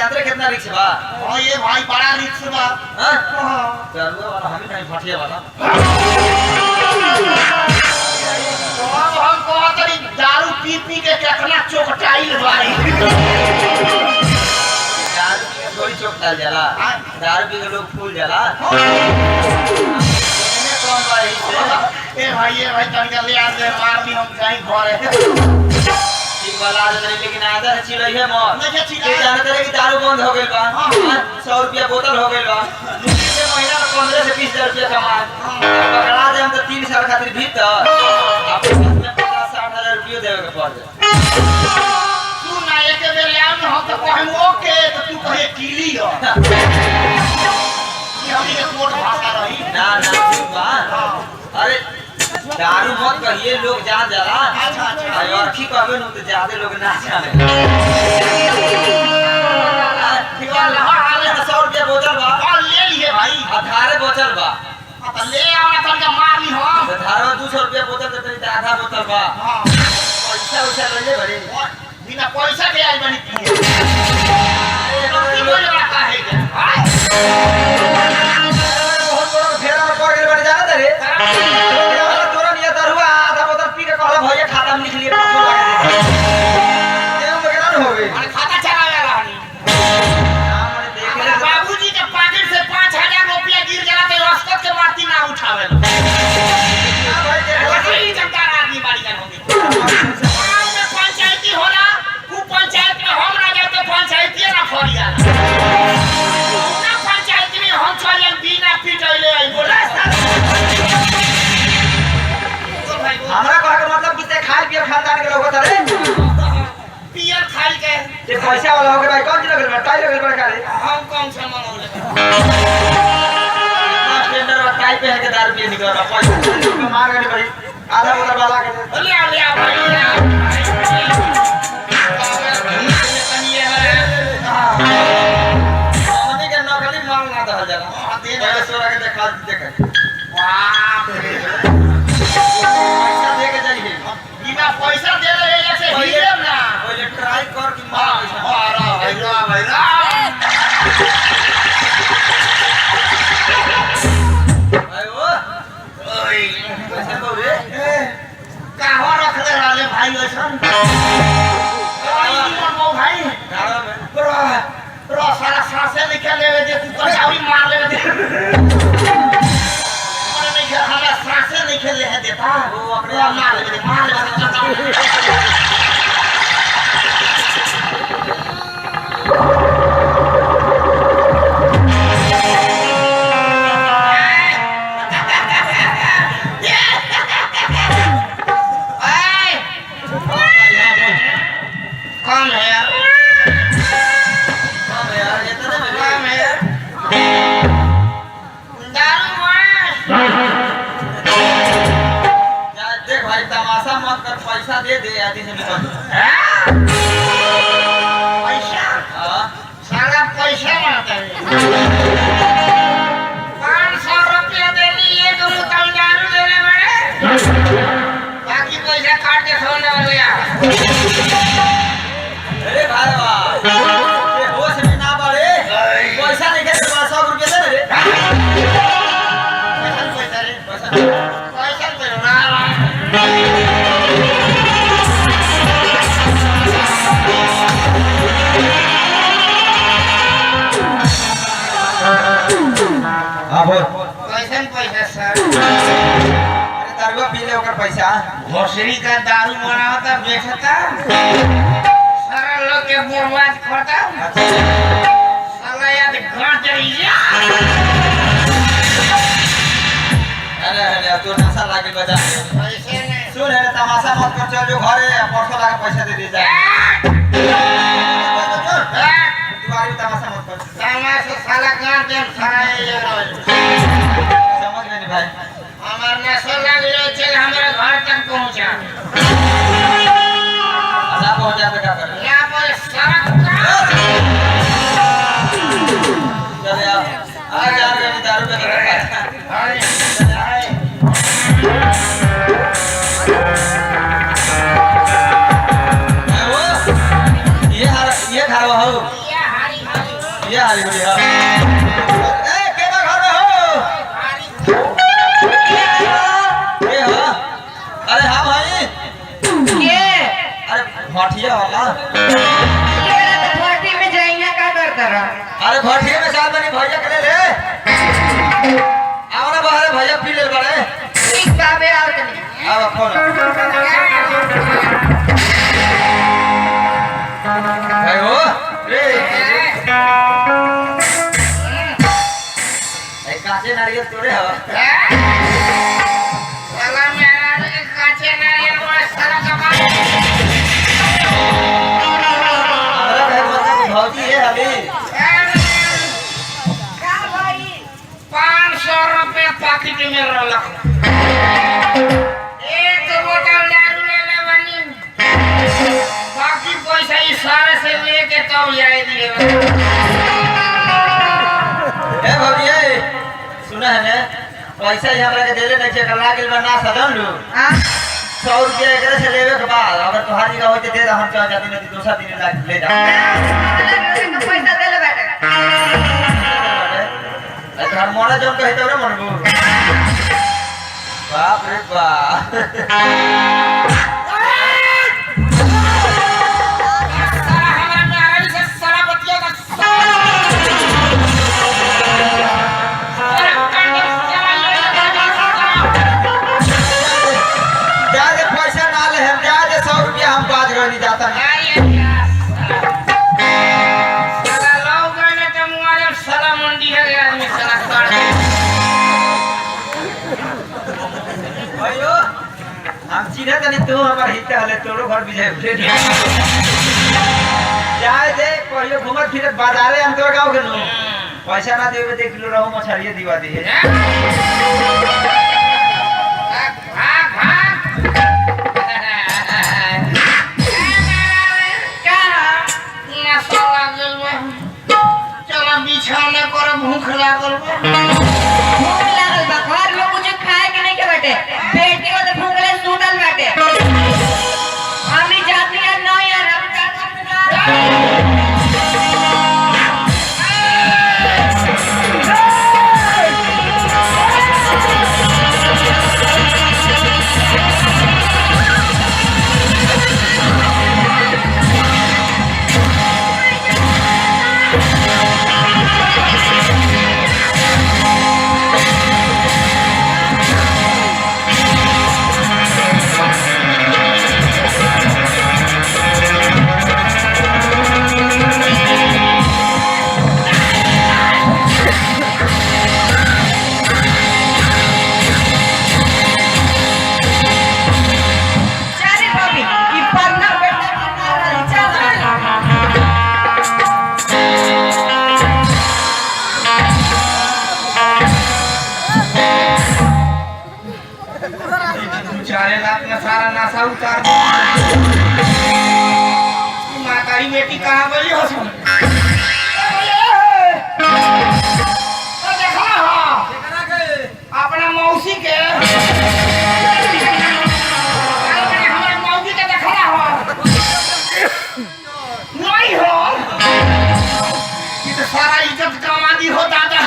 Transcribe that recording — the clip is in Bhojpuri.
जानते कितना रिक्स बा? हां ये भाई बड़ा रिक्स बा। हां चलो वाला हम नहीं फटिया वाला हम कहतरी दारू पी पी के कितना चोकटाइल भाई। दारू पी के थोड़ी चोकटाइल जाला, दारू पी के लोग फूल जाला। इन्हें कौन भाई ए भाई तनिक ले आ दे मार दी हम कहीं घरे। ठीक वाला आज नहीं लेकिन आधा चिड़ै है मोर। नहीं चिड़ै ये जानते रहे कि दारू बंद हो गइल बा। 100 रुपया बोतल हो गइल बा। दूसरे महीना में 15 से 20,000 रुपया कमाए। पकड़ा दे हम तो 3 साल खातिर भीतर अपने हाथ में 50-60,000 रुपया देवे के पड़ जाए। तू ना एक बेर आम हम तो कहम ओके तो तू कहे कीली हो। ये हमनी के कोट भाषा रही ना ठीक बा। अरे दारू मत कहिए लोग जान जाला। और की कहबे न तो ज्यादा लोग ना जाने। ठीक बा हाले 100 रुपया बोतल बा। और ले लिए भाई आधारे बोतल बा। तो ले आना तनिक मार ली हो। तो धारा 200 रुपया बोतल देते तो आधा बोतल बा। हां पैसा उसा ले ले बड़ी बिना पैसा के आई बनी पिए। रोटी बोले रखा है क्या? बहुत बड़ा फेरा में पड़ गए बड़ी जाना रे। तोरा निया दरुआ आधा बोतल पी के कहला भैया खाता में लिख लिए 500 लगा दे। ये वगैरह न होवे। अरे खाता चलावे रहनी। बाबूजी के पॉकेट से 5000 रुपया गिर जाला तो रस्ते के माटी ना उठावे। वही जंकार आदमी बाड़ी जान होगी। गांव में पंचायती होला, वो पंचायत में हम ना जाते पंचायती ना फरिया। ना पंचायत में हम चले बिना पिटैले आई बोला। हमरा कहे के मतलब कि ते खाई पिए खानदान के लोग रे। पियर खाई के ये पैसा वाला हो के भाई कौन जिला के टाई लगे बड़ा करे। हम कौन से मंगौले। टेंडर और टाई पे है के दारू पिए निकल रहा पैसा मार गए भाई आधा बोतल वाला के ले आ भाई ले आ। हमनी के नकली माल ना दहल जाला। पहले सोरा के देखा देखे बाप रे पैसा दे के जाइए। बिना पैसा दे ले ऐसे हीरे ना। पहले ट्राई कर कि मार भाई भाई ओ ओए पैसा तो रे कहां रख दे रहले भाई ऐसन। भाई भाई गाड़ा में रो सारा सांसे निकले दे तू कचावी मार ले दे। अरे नहीं के हमरा सांसे निकले है देता वो अपने मार ले कौन है यार? कम है यार ये तो नहीं कौन है यार? दारू जा देख भाई तमाशा मत कर पैसा दे दे आदि से निकल। पैसा हां सारा पैसा मांगता है। 500 रुपया दे दी एक बोतल दारू लेने बड़े। बाकी पैसा काट के सोने वाले यार। अरे भाई वाह ये होश में ना बढ़े पैसा नहीं के 100 रुपया दे रे। पैसा रे पैसा पैसा दे ना। हां बोल पैसा सर। अरे दारू पी ले ओकर पैसा घोसड़ी का दारू बनाता बेचता सारा लोग के बर्बाद करता। साला यार गांठ जाइए। अरे तू नशा लागे बजा पैसे नहीं सुन रे तमाशा मत कर चल जो घरे परसों लाके पैसा दे दे जा। तुम्हारी तमाशा मत कर। तमाशा साला गांठ दे सारा ये समझ में नहीं भाई हमार नशा लग रहा चल हमारे घर तक पहुंचा। ना पहुंचा पे क्या करे यहाँ पर सड़क चल यार आ जा रे दारू पे ये घर हो ये हारी ये हाली हो रही है। ए के बा घर में हो? ए हां। अरे हां भाई। के अरे भटिया वाला। ये तो पार्टी में जाइए का करता रहा। अरे भटिया में साथ में भैया के ले ले। आओ ना बाहर भैया पी ले बड़े। ठीक बाबे आओ तनी। आओ फोन। भाई हो रे ए काचे नारियल तोड़े हो साला मेरा काचे नारियल में साला कमाल हमरा घर में भौजी है अभी का भाई 500 रुपए पॉकेट में रखा एक बोतल दारू ले ले बनी बाकी पैसा इशारे से लेके तब जाए दिए ए भौजी ए सुना है ने पैसा ही हमरा के देले नहीं के कला गेल बना सदन लू हां 100 रुपया एकरे से लेवे के बाद अगर तोहारी का होते दे हम चल जाती नहीं दूसरा दिन ले जा पैसा दे ले बेटा ए तोहर मोरा जोन कहे तोरे मनबू बाप रे बाप साला हमारा मेहरानी से साला बतिया का ज्यादा पैसा ना ले हम ज्यादा 100 रुपया हम बात करनी जाता है साला लोग ने तो मुआरे साला मंडी है आदमी साला काट भाइयो हम चिन्ह तनी तू हमार हित हले तोरो घर बिझे उठे जाए दे कहियो घुमत फिरत बाजारे हम तो गांव के नु पैसा ना देबे देख लो रहू मछरिए दिवा दे भाग भाग का ना साला गल में चला बिछाने पर भूख लागल बा भूख लागल बा घर में कुछ खाए के नहीं के बेटे बेटी को तो भूख ले सुतल बाटे हमी जाती है ना यार हम चारे भाभी ई पन्ना बेटा चारे लाख में सारा नशा उतार मातारी बेटी कहाँ गई हो सुन देखा हो अपना मौसी के हमारे मौसी के देखा हो नहीं हो ये तो सारा इज्जत कमा दी हो दादा